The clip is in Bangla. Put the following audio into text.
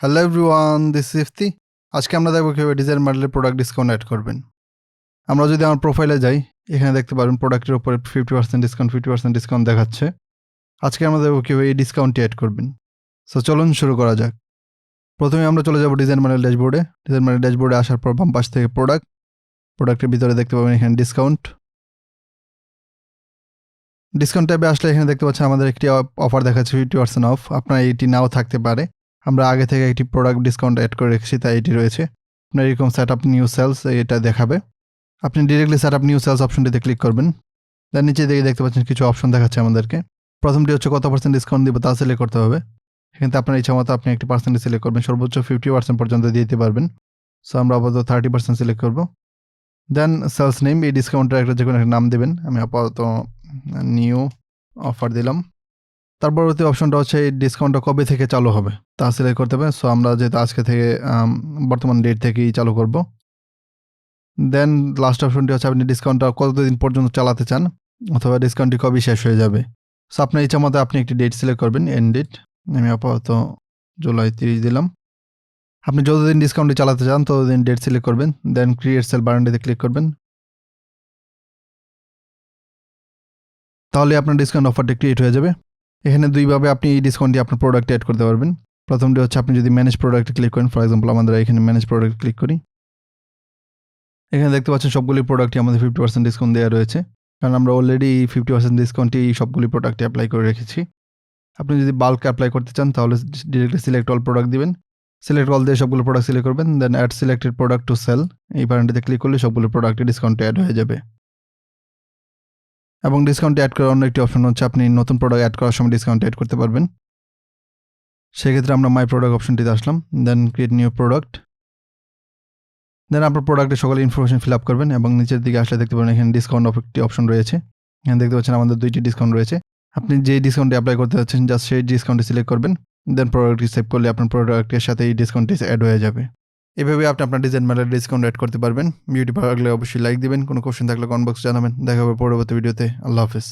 Hello everyone, this is Ifti. আজকে আমরা দেখব কীভাবে ডিজাইন বান্ডেলে প্রোডাক্ট ডিসকাউন্ট অ্যাড করবেন। আমরা যদি আমার প্রোফাইলে যাই, এখানে দেখতে পারবেন প্রোডাক্টের উপরে 50% ডিসকাউন্ট দেখাচ্ছে। আজকে আমরা দেখব কীভাবে এই ডিসকাউন্টটি অ্যাড করবেন। সো চলুন শুরু করা যাক। প্রথমে আমরা চলে যাব ডিজাইন বান্ডেল ড্যাশবোর্ডে। ডিজাইন বান্ডেল ড্যাশবোর্ডে আসার পর বাম পাশ থেকে প্রোডাক্টের ভিতরে দেখতে পাবেন এখানে ডিসকাউন্ট ট্যাবে আসলে এখানে দেখতে পাচ্ছেন আমাদের একটি অফার দেখাচ্ছে 50% অফ। আপনার এটি নাও থাকতে পারে। আমরা আগে থেকে একটি প্রোডাক্ট ডিসকাউন্ট অ্যাড করে রেখেছি, তাই এটি রয়েছে। আপনার এরকম সেট আপ নিউ সেলস এটা দেখাবে। আপনি directly set up new sales অপশনটিতে ক্লিক করবেন। তার নিচে দিকে দেখতে পাচ্ছেন কিছু অপশন দেখাচ্ছে আমাদেরকে। প্রথমটি হচ্ছে কত % ডিসকাউন্ট দিব তা সিলেক্ট করতে হবে। এখানে আপনার ইচ্ছা মতো আপনি একটি পার্সেন্টেজ সিলেক্ট করবেন, সর্বোচ্চ 50% পর্যন্ত দিয়ে দিতে পারবেন। সো আমরা আপাতত 30% সিলেক্ট করব। দেন সেলস নেম, এই ডিসকাউন্টের একটা যে কোনো একটা নাম দেবেন। আমি আপাতত নিউ অফার দিলাম। তার পরবর্তী অপশনটা হচ্ছে এই ডিসকাউন্টটা কবে থেকে চালু হবে তা সিলেক্ট করতে হবে। সো আমরা যেহেতু আজকে থেকে বর্তমান ডেট থেকেই চালু করব। দেন লাস্ট অপশনটি হচ্ছে আপনি ডিসকাউন্টটা কতদিন পর্যন্ত চালাতে চান, অথবা ডিসকাউন্টটি কবে শেষ হয়ে যাবে। সো আপনার ইচ্ছা মতো আপনি একটি ডেট সিলেক্ট করবেন, এন্ড ডেট। আমি আপাতত জুলাই 30 দিলাম। আপনি যতদিন ডিসকাউন্টটি চালাতে চান ততদিন ডেট সিলেক্ট করবেন। দেন ক্রিয়েট সেল বাটনটিতে ক্লিক করবেন। তাহলে আপনার ডিসকাউন্ট অফারটি ক্রিয়েট হয়ে যাবে। এখানে দুইভাবে আপনি এই ডিসকাউন্টটি আপনার প্রোডাক্টে অ্যাড করতে পারবেন। প্রথমটি হচ্ছে আপনি যদি ম্যানেজ প্রোডাক্টে ক্লিক করেন, ফর এক্সাম্পল আমাদের এখানে ম্যানেজ প্রোডাক্ট ক্লিক করি। এখানে দেখতে পাচ্ছেন সবগুলি প্রোডাক্টই আমাদের 50% ডিসকাউন্ট দেওয়া রয়েছে, কারণ আমরা অলরেডি 50% ডিসকাউন্টই সবগুলি প্রোডাক্টে অ্যাপ্লাই করে রেখেছি। আপনি যদি বাল্ক অ্যাপ্লাই করতে চান তাহলে ডিরেক্টলি সিলেক্ট অল প্রোডাক্ট দিবেন। সিলেক্ট অল দিয়ে সবগুলো প্রোডাক্ট সিলেক্ট করবেন। Then add selected product to sell, এই বাটনটিতে ক্লিক করলে সবগুলো প্রোডাক্টে ডিসকাউন্টে অ্যাড হয়ে যাবে। এবং ডিসকাউন্ট অ্যাড করার অন্য একটি অপশন হচ্ছে আপনি নতুন প্রোডাক্ট অ্যাড করার সময় ডিসকাউন্ট অ্যাড করতে পারবেন। সেক্ষেত্রে আমরা মাই প্রোডাক্ট অপশনটিতে আসলাম। দেন ক্রিয়েট নিউ প্রোডাক্ট। দেন আপনার প্রোডাক্টের সকল ইনফরমেশন ফিল আপ করবেন এবং নিচের দিকে আসলে দেখতে পাবেন এখানে ডিসকাউন্ট একটি অপশন রয়েছে। এখানে দেখতে পাচ্ছেন আমাদের 2টি ডিসকাউন্ট রয়েছে। আপনি যে ডিসকাউন্টে অ্যাপ্লাই করতে যাচ্ছেন জাস্ট সেই ডিসকাউন্টটি সিলেক্ট করবেন। দেন প্রোডাক্টটি সেভ করলে আপনার প্রোডাক্টের সাথে এই ডিসকাউন্টটি অ্যাড হয়ে যাবে। এভাবে আপনি আপনার ডিজাইন বান্ডেলে ডিসকাউন্ট অ্যাড করতে পারবেন। ভিডিওটি ভালো লাগলে অবশ্যই লাইক দিবেন। কোনো কোশ্চেন থাকলে কমেন্ট বক্সে জানাবেন। দেখা হবে পরবর্তী ভিডিওতে। আল্লাহ হাফেজ।